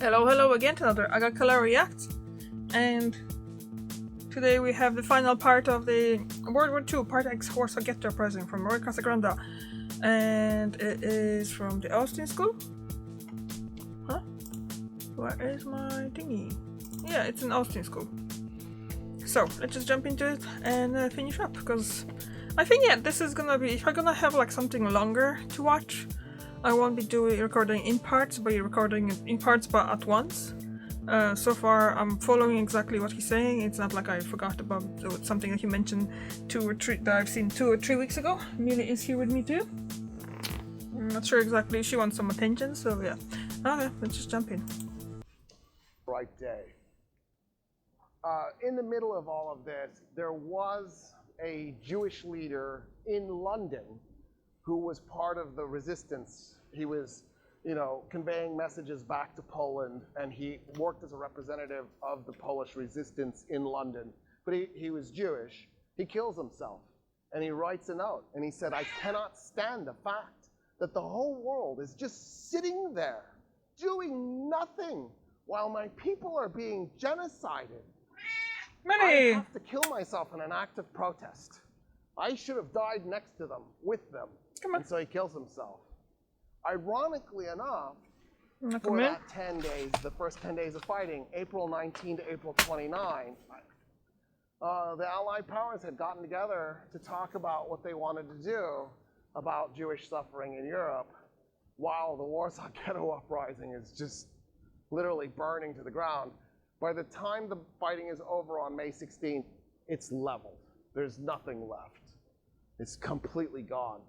Hello again to another Agakala React, and today we have the final part of the World War II Part X Warsaw Ghetto Uprising from Roy Casagrande, and it is from the Austin School. Huh? Where is my thingy? Yeah, it's an Austin School. So let's just jump into it and finish up, because I think this is gonna be, if I'm gonna have like something longer to watch, I won't be recording in parts, but recording in parts but at once. So far I'm following exactly what he's saying. It's not like I forgot about something that he mentioned that I've seen 2 or 3 weeks ago. Millie is here with me too. I'm not sure exactly, she wants some attention, so yeah. Okay, let's just jump in. Right day. In the middle of all of this, there was a Jewish leader in London who was part of the resistance. He was, conveying messages back to Poland, and he worked as a representative of the Polish resistance in London. But he was Jewish. He kills himself, and he writes a note, and he said, "I cannot stand the fact that the whole world is just sitting there, doing nothing, while my people are being genocided. I have to kill myself in an act of protest. I should have died next to them, with them." And so he kills himself. Ironically enough, for that 10 days, the first 10 days of fighting, April 19 to April 29, the Allied powers had gotten together to talk about what they wanted to do about Jewish suffering in Europe, while the Warsaw Ghetto Uprising is just literally burning to the ground. By the time the fighting is over on May 16th, it's leveled. There's nothing left. It's completely gone.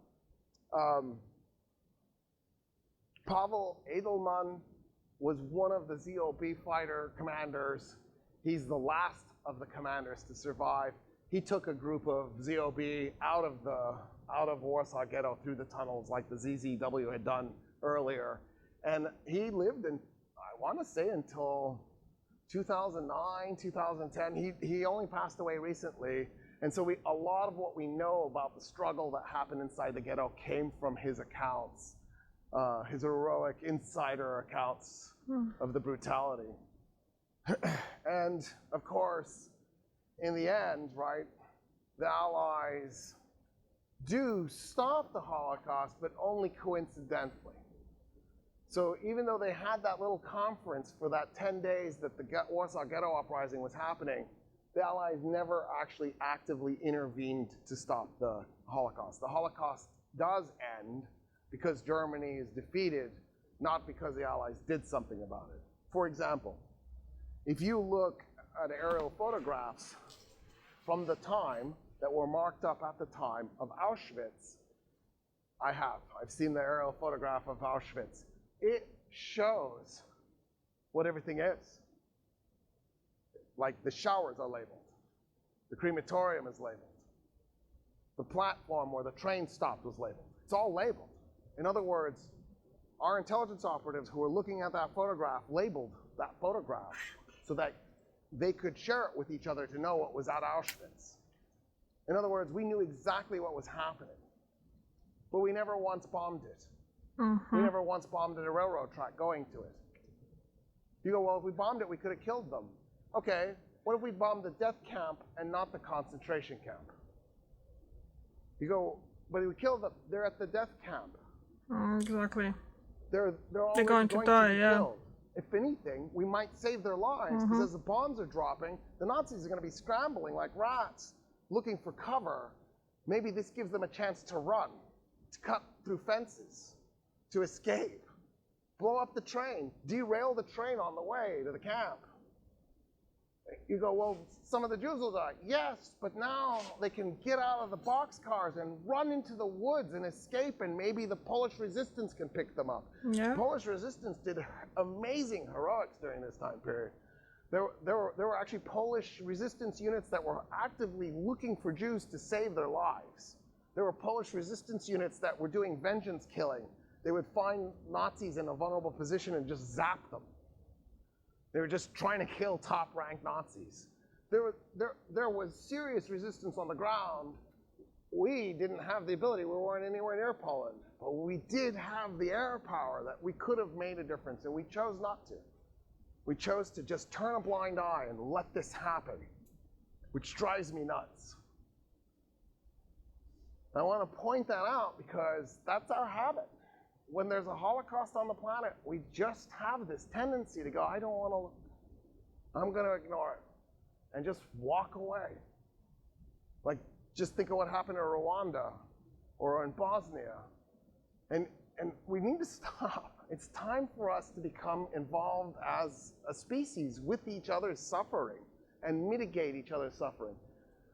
Pavel Edelman was one of the ZOB fighter commanders. He's the last of the commanders to survive. He took a group of ZOB out of Warsaw Ghetto through the tunnels like the ZZW had done earlier. And he lived in, I want to say, until 2009, 2010. He only passed away recently. And so a lot of what we know about the struggle that happened inside the ghetto came from his accounts, his heroic insider accounts of the brutality. And of course, in the end, right, the Allies do stop the Holocaust, but only coincidentally. So even though they had that little conference for that 10 days that the Warsaw Ghetto Uprising was happening, the Allies never actually actively intervened to stop the Holocaust. The Holocaust does end because Germany is defeated, not because the Allies did something about it. For example, if you look at aerial photographs from the time that were marked up at the time of Auschwitz, I've seen the aerial photograph of Auschwitz. It shows what everything is. Like the showers are labeled. The crematorium is labeled. The platform where the train stopped was labeled. It's all labeled. In other words, our intelligence operatives who were looking at that photograph labeled that photograph so that they could share it with each other to know what was at Auschwitz. In other words, we knew exactly what was happening, but we never once bombed it. We never once bombed a railroad track going to it. You go, well, if we bombed it, we could have killed them. Okay, what if we bombed the death camp and not the concentration camp? You go, but if we killed them, they're at the death camp. Exactly. They're going to die, yeah. Killed. If anything, we might save their lives, because as the bombs are dropping, the Nazis are going to be scrambling like rats, looking for cover. Maybe this gives them a chance to run, to cut through fences, to escape, blow up the train, derail the train on the way to the camp. You go, well, some of the Jews will die. Yes, but now they can get out of the boxcars and run into the woods and escape, and maybe the Polish resistance can pick them up. Yeah. The Polish resistance did amazing heroics during this time period. There were actually Polish resistance units that were actively looking for Jews to save their lives. There were Polish resistance units that were doing vengeance killing. They would find Nazis in a vulnerable position and just zap them. They were just trying to kill top-ranked Nazis. There was serious resistance on the ground. We didn't have the ability. We weren't anywhere near Poland. But we did have the air power that we could have made a difference, and we chose not to. We chose to just turn a blind eye and let this happen, which drives me nuts. I want to point that out because that's our habit. When there's a Holocaust on the planet, we just have this tendency to go, I don't want to look. I'm going to ignore it and just walk away. Like, just think of what happened in Rwanda or in Bosnia. And we need to stop. It's time for us to become involved as a species with each other's suffering and mitigate each other's suffering.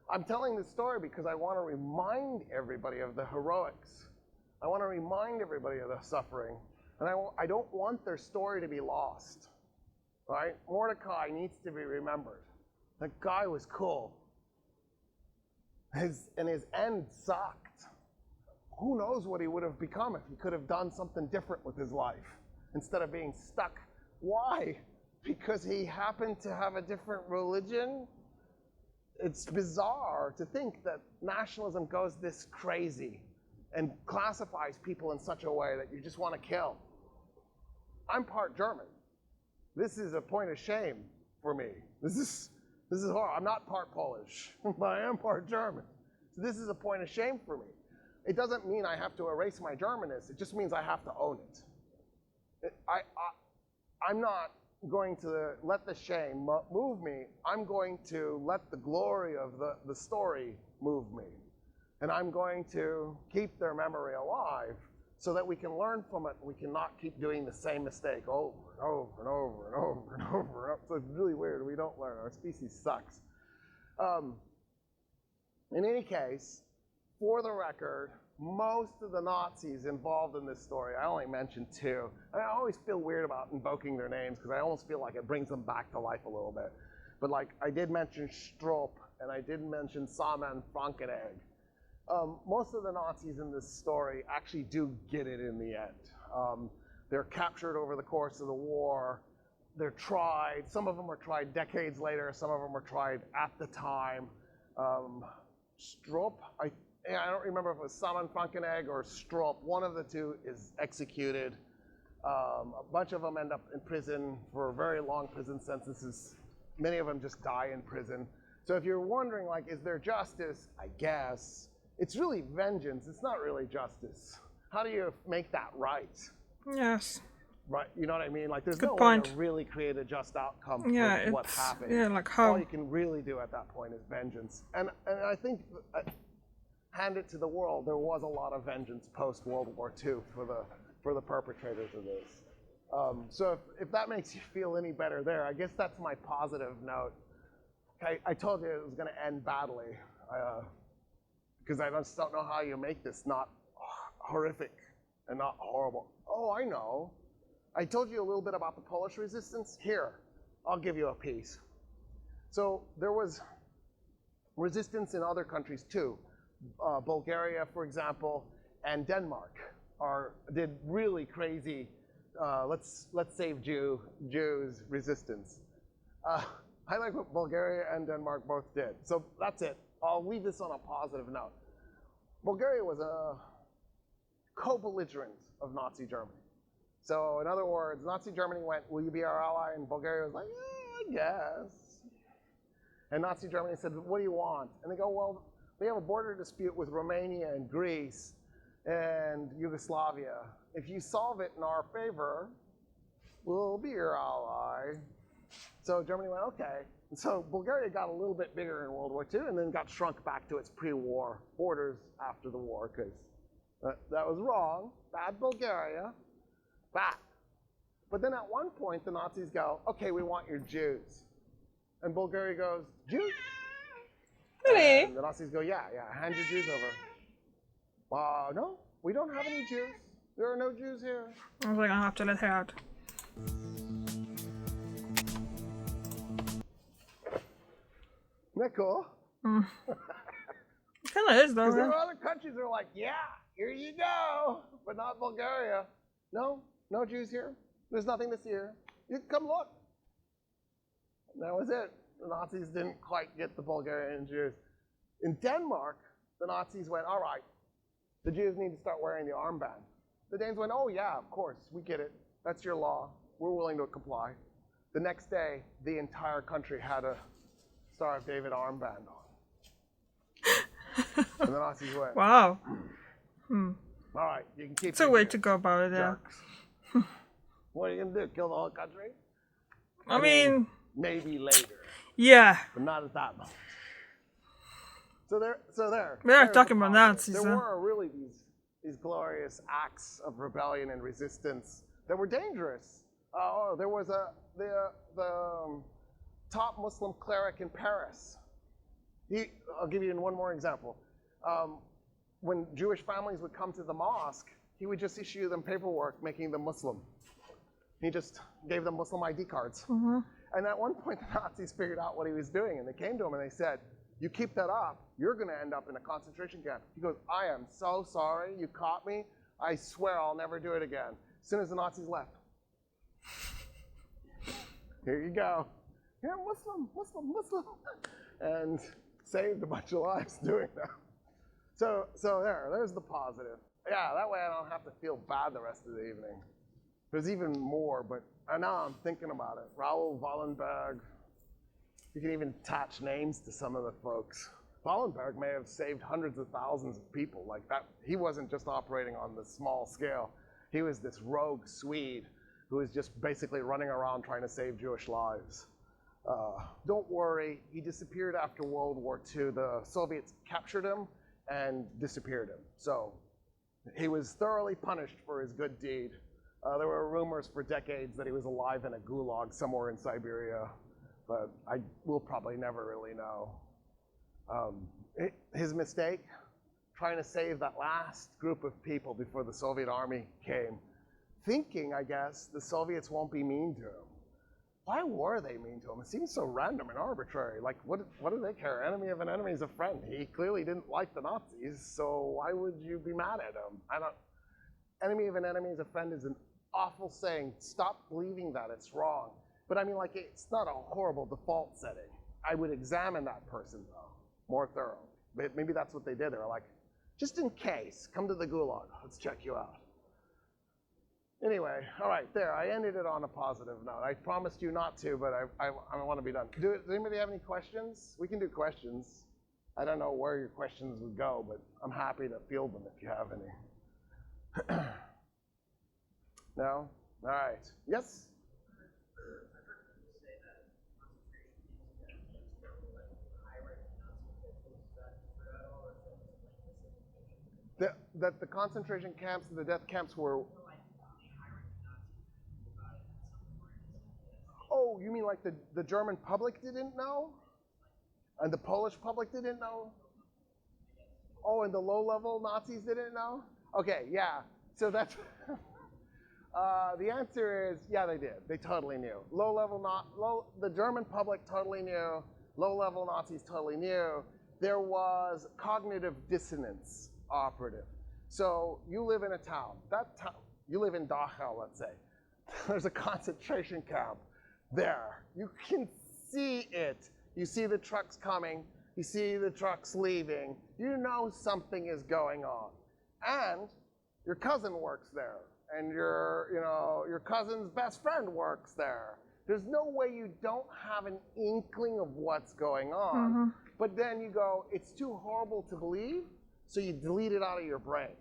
I'm telling this story because I want to remind everybody of the heroics. I want to remind everybody of the suffering. And I don't want their story to be lost. Right? Mordecai needs to be remembered. That guy was cool. His end sucked. Who knows what he would have become if he could have done something different with his life instead of being stuck. Why? Because he happened to have a different religion? It's bizarre to think that nationalism goes this crazy and classifies people in such a way that you just want to kill. I'm part German. This is a point of shame for me. This is horrible. I'm not part Polish, but I am part German. So this is a point of shame for me. It doesn't mean I have to erase my Germanness. It just means I have to own it. I'm not going to let the shame move me. I'm going to let the glory of the story move me. And I'm going to keep their memory alive so that we can learn from it. We cannot keep doing the same mistake over and over and over and over and over. So it's really weird. We don't learn. Our species sucks. In any case, for the record, most of the Nazis involved in this story, I only mentioned two. I always feel weird about invoking their names because I almost feel like it brings them back to life a little bit. But like, I did mention Stroop and I did mention Saman Frankenegg. Most of the Nazis in this story actually do get it in the end. They're captured over the course of the war. They're tried. Some of them were tried decades later. Some of them were tried at the time. Stroop, I don't remember if it was Saman Frankenegg or Stroop. One of the two is executed. A bunch of them end up in prison for very long prison sentences. Many of them just die in prison. So if you're wondering, like, is there justice? I guess. It's really vengeance. It's not really justice. How do you make that right? Yes. Right, you know what I mean? Like, there's Good no point. way to really create a just outcome Yeah, for what happened. Yeah, like how? All you can really do at that point is vengeance. And I think, hand it to the world, there was a lot of vengeance post-World War II for the perpetrators of this. So if that makes you feel any better there, I guess that's my positive note. I told you it was going to end badly, because I just don't know how you make this not horrific and not horrible. Oh, I know. I told you a little bit about the Polish resistance. Here, I'll give you a piece. So there was resistance in other countries too. Bulgaria, for example, and Denmark did really crazy let's save Jews resistance. I like what Bulgaria and Denmark both did. So that's it. I'll leave this on a positive note. Bulgaria was a co-belligerent of Nazi Germany. So in other words, Nazi Germany went, will you be our ally? And Bulgaria was like, I guess. And Nazi Germany said, what do you want? And they go, well, we have a border dispute with Romania and Greece and Yugoslavia. If you solve it in our favor, we'll be your ally. So Germany went, okay. And so Bulgaria got a little bit bigger in World War II and then got shrunk back to its pre-war borders after the war because that was wrong. Bad Bulgaria. Bad. But then at one point, the Nazis go, okay, we want your Jews. And Bulgaria goes, Jews? Really? And the Nazis go, yeah, hand your Jews over. No, we don't have any Jews. There are no Jews here. I was like, I'll have to let her out. Isn't that cool? It kind of is, though. Because there are other countries that are like, yeah, here you go. But not Bulgaria. No Jews here. There's nothing to see here. You can come look. And that was it. The Nazis didn't quite get the Bulgarian Jews. In Denmark, the Nazis went, all right, the Jews need to start wearing the armband. The Danes went, oh yeah, of course, we get it. That's your law. We're willing to comply. The next day, the entire country had a Star of David armband on. And the Nazis went, Wow. all right, you can keep It's a way to go about it, yeah. jerks. What are you going to do, kill the whole country? I mean, maybe later, yeah. but not at that moment. So there. We are there's talking the about positive. Nazis, There huh? were really these glorious acts of rebellion and resistance that were dangerous. There was the top Muslim cleric in Paris. I'll give you one more example. When Jewish families would come to the mosque, he would just issue them paperwork making them Muslim. He just gave them Muslim ID cards. Mm-hmm. And at one point, the Nazis figured out what he was doing, and they came to him and they said, you keep that up, you're going to end up in a concentration camp. He goes, I am so sorry, you caught me. I swear I'll never do it again. As soon as the Nazis left. Here you go. You're Muslim. And saved a bunch of lives doing that. So there's the positive. Yeah, that way I don't have to feel bad the rest of the evening. There's even more, but now I'm thinking about it. Raoul Wallenberg. You can even attach names to some of the folks. Wallenberg may have saved hundreds of thousands of people like that. He wasn't just operating on the small scale. He was this rogue Swede who was just basically running around trying to save Jewish lives. Don't worry, he disappeared after World War II. The Soviets captured him and disappeared him. So he was thoroughly punished for his good deed. There were rumors for decades that he was alive in a gulag somewhere in Siberia, but we'll probably never really know. His mistake, trying to save that last group of people before the Soviet army came, thinking, I guess, the Soviets won't be mean to him. Why were they mean to him? It seems so random and arbitrary. Like, what do they care? Enemy of an enemy is a friend. He clearly didn't like the Nazis, so why would you be mad at him? Enemy of an enemy is a friend is an awful saying. Stop believing that. It's wrong. But I mean, like, it's not a horrible default setting. I would examine that person, though, more thoroughly. But maybe that's what they did. They were like, just in case, come to the gulag. Let's check you out. Anyway, all right, there. I ended it on a positive note. I promised you not to, but I want to be done. Does anybody have any questions? We can do questions. I don't know where your questions would go, but I'm happy to field them if you have any. No? All right. Yes? That the concentration camps and the death camps were... Oh, you mean like the German public didn't know? And the Polish public didn't know? Oh, and the low-level Nazis didn't know? Okay, yeah. So that's... the answer is, yeah, they did. They totally knew. The German public totally knew. Low-level Nazis totally knew. There was cognitive dissonance operative. So you live in a town. You live in Dachau, let's say. There's a concentration camp there. You can see it. You see the trucks coming. You see the trucks leaving. You know something is going on. And your cousin works there. And your cousin's best friend works there. There's no way you don't have an inkling of what's going on. Mm-hmm. But then you go, it's too horrible to believe, so you delete it out of your brain.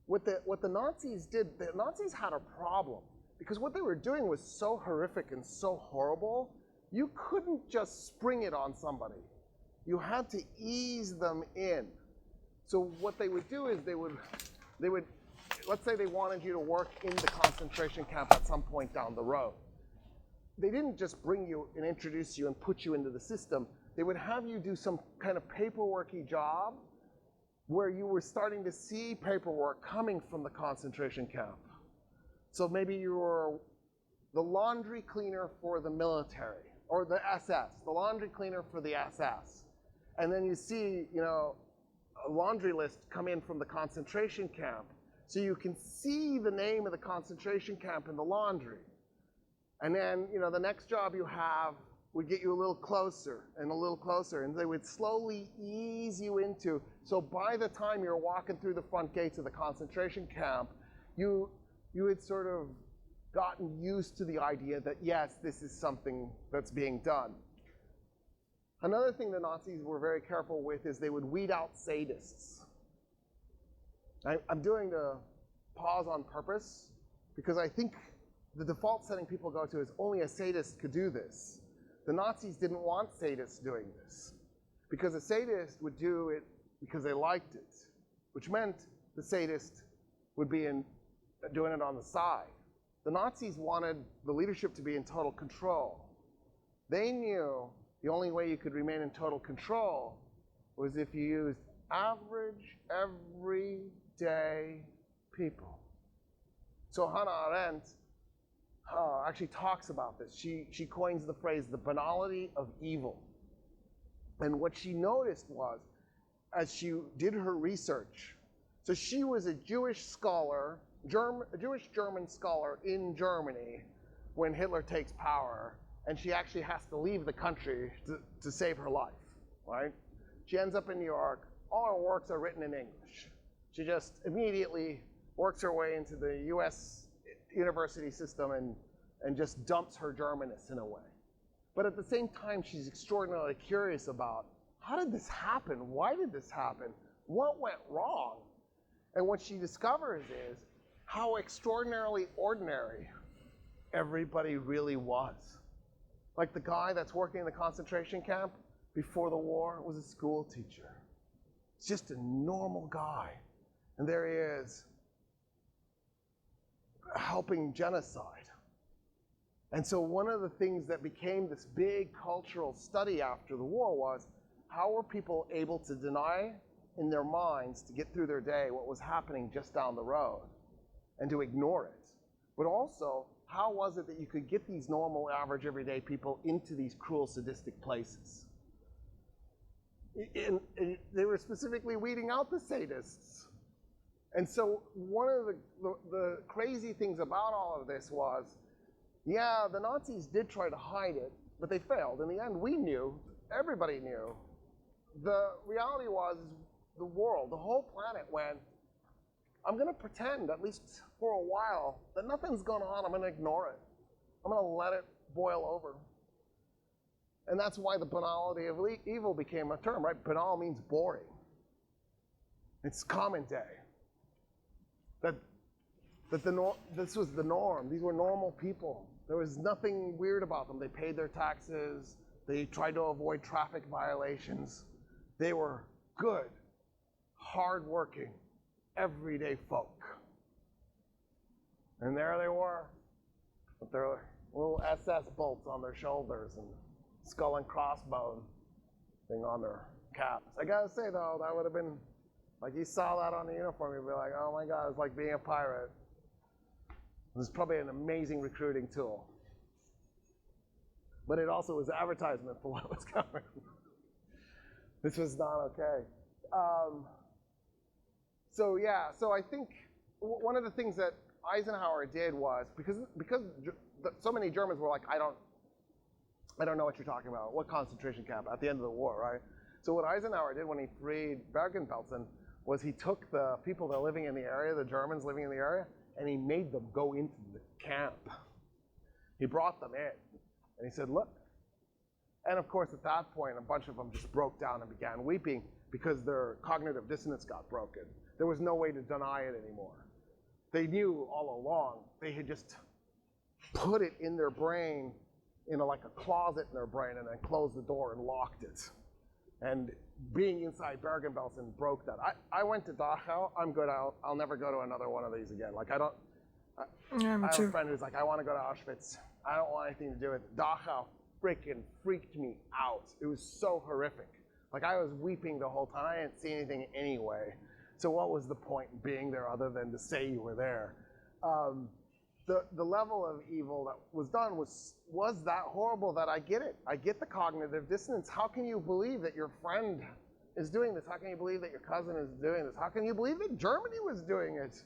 What the Nazis did, the Nazis had a problem. Because what they were doing was so horrific and so horrible, you couldn't just spring it on somebody. You had to ease them in. So what they would do is they would, let's say they wanted you to work in the concentration camp at some point down the road. They didn't just bring you and introduce you and put you into the system. They would have you do some kind of paperworky job where you were starting to see paperwork coming from the concentration camp. So maybe you were the laundry cleaner for the military, or the SS, the laundry cleaner for the SS. And then you see, a laundry list come in from the concentration camp. So you can see the name of the concentration camp in the laundry. And then, the next job you have would get you a little closer and a little closer, and they would slowly ease you into, so by the time you're walking through the front gates of the concentration camp, you would sort of gotten used to the idea that, yes, this is something that's being done. Another thing the Nazis were very careful with is they would weed out sadists. I'm doing the pause on purpose because I think the default setting people go to is only a sadist could do this. The Nazis didn't want sadists doing this because a sadist would do it because they liked it, which meant the sadist would be doing it on the side. The Nazis wanted the leadership to be in total control. They knew the only way you could remain in total control was if you used average, everyday people. So Hannah Arendt actually talks about this. She coins the phrase, the banality of evil. And what she noticed was, as she did her research, so she was a Jewish scholar, a Jewish German scholar in Germany when Hitler takes power, and she actually has to leave the country to save her life, right? She ends up in New York. All her works are written in English. She just immediately works her way into the US university system and just dumps her Germanness in a way. But at the same time, she's extraordinarily curious about, how did this happen? Why did this happen? What went wrong? And what she discovers is how extraordinarily ordinary everybody really was. Like the guy that's working in the concentration camp before the war was a school teacher. It's just a normal guy. And there he is, helping genocide. And so one of the things that became this big cultural study after the war was, how were people able to deny in their minds to get through their day what was happening just down the road and to ignore it? But also, how was it that you could get these normal, average, everyday people into these cruel, sadistic places? And they were specifically weeding out the sadists. And so one of the crazy things about all of this was, yeah, the Nazis did try to hide it, but they failed. In the end, we knew, everybody knew. The reality was the world, the whole planet went, I'm going to pretend, at least for a while, that nothing's going on. I'm going to ignore it. I'm going to let it boil over. And that's why the banality of evil became a term, right? Banal means boring. It's common day. This was the norm. These were normal people. There was nothing weird about them. They paid their taxes. They tried to avoid traffic violations. They were good, hardworking, everyday folk. And there they were, with their little SS bolts on their shoulders and skull and crossbone thing on their caps. I gotta say though, that would have been, like you saw that on the uniform, you'd be like, oh my God, it's like being a pirate. It was probably an amazing recruiting tool. But it also was advertisement for what was coming. This was not okay. So yeah, so I think one of the things that Eisenhower did was, because so many Germans were like, I don't know what you're talking about. What concentration camp? At the end of the war, right? So what Eisenhower did when he freed Bergen-Belsen was he took the people that are living in the area, the Germans living in the area, and he made them go into the camp. He brought them in, and he said, look. And of course, at that point, a bunch of them just broke down and began weeping because their cognitive dissonance got broken. There was no way to deny it anymore. They knew all along. They had just put it in their brain, like a closet in their brain, and then closed the door and locked it. And being inside Bergen-Belsen broke that. I went to Dachau. I'm good. I'll never go to another one of these again. Like I have a friend who's like, I want to go to Auschwitz. I don't want anything to do with it. Dachau freaking freaked me out. It was so horrific. Like I was weeping the whole time. I didn't see anything anyway. So what was the point in being there other than to say you were there? The level of evil that was done was that horrible that I get it. I get the cognitive dissonance. How can you believe that your friend is doing this? How can you believe that your cousin is doing this? How can you believe that Germany was doing it?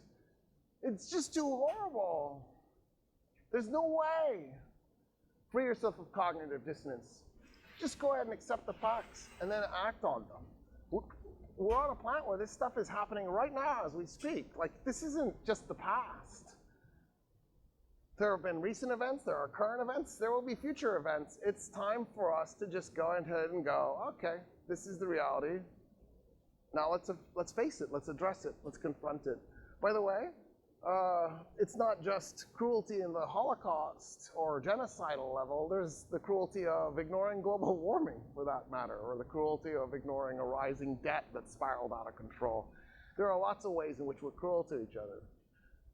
It's just too horrible. There's no way. Free yourself of cognitive dissonance. Just go ahead and accept the facts and then act on them. We're on a planet where this stuff is happening right now as we speak. Like, this isn't just the past. There have been recent events, there are current events, there will be future events. It's time for us to just go ahead and go, okay, this is the reality. Now let's face it, let's address it, let's confront it. By the way, it's not just cruelty in the Holocaust or genocidal level. There's the cruelty of ignoring global warming, for that matter, or the cruelty of ignoring a rising debt that spiraled out of control. There are lots of ways in which we're cruel to each other.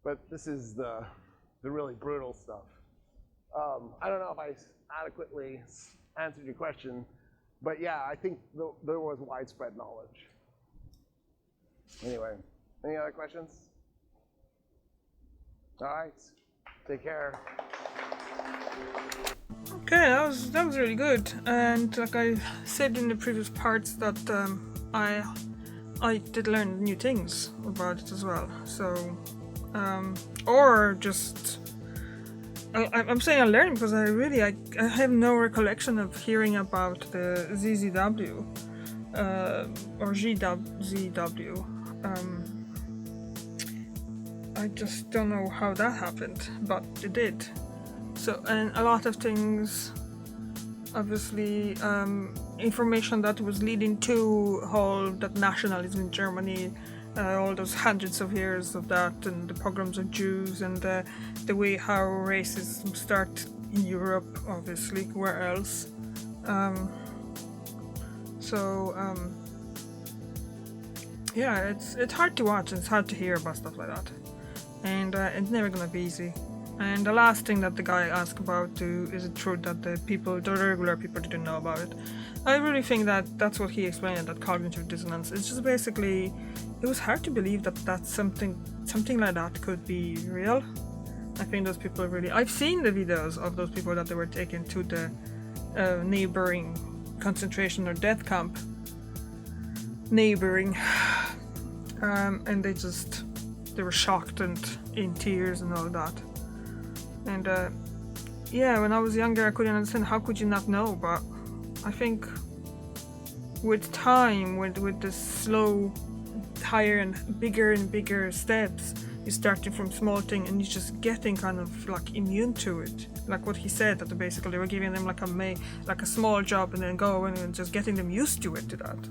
But this is the really brutal stuff. I don't know if I adequately answered your question, but yeah, I think there was widespread knowledge. Anyway, any other questions? All right, take care. Okay, that was really good. And like I said in the previous parts, that I did learn new things about it as well. So, or just I'm saying I learned because I have no recollection of hearing about the ZZW or GZW. I just don't know how that happened, but it did. So, and a lot of things, obviously, information that was leading to all that nationalism in Germany, all those hundreds of years of that, and the pogroms of Jews, and the way how racism started in Europe, obviously, where else. Yeah, it's hard to watch and it's hard to hear about stuff like that. And it's never gonna be easy. And the last thing that the guy asked about too, is it true that the regular people didn't know about it? I really think that that's what he explained, that cognitive dissonance. It's just basically, it was hard to believe that something like that could be real. I think those people really, I've seen the videos of those people that they were taken to the neighboring concentration or death camp. Neighboring. And they were shocked and in tears and all that. And yeah, when I was younger I couldn't understand how could you not know, but I think with time, with the slow, higher and bigger steps, you're starting from small thing and you're just getting kind of like immune to it. Like what he said, that basically they were giving them like a small job and then go and just getting them used to that.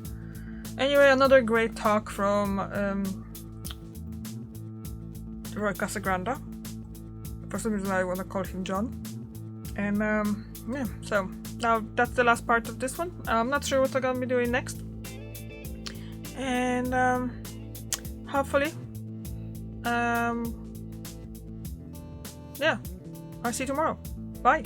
Anyway, another great talk from Roy Casagranda. For some reason I want to call him John. And yeah, so now that's the last part of this one. I'm not sure what I'm gonna be doing next. And hopefully, yeah, I'll see you tomorrow. Bye.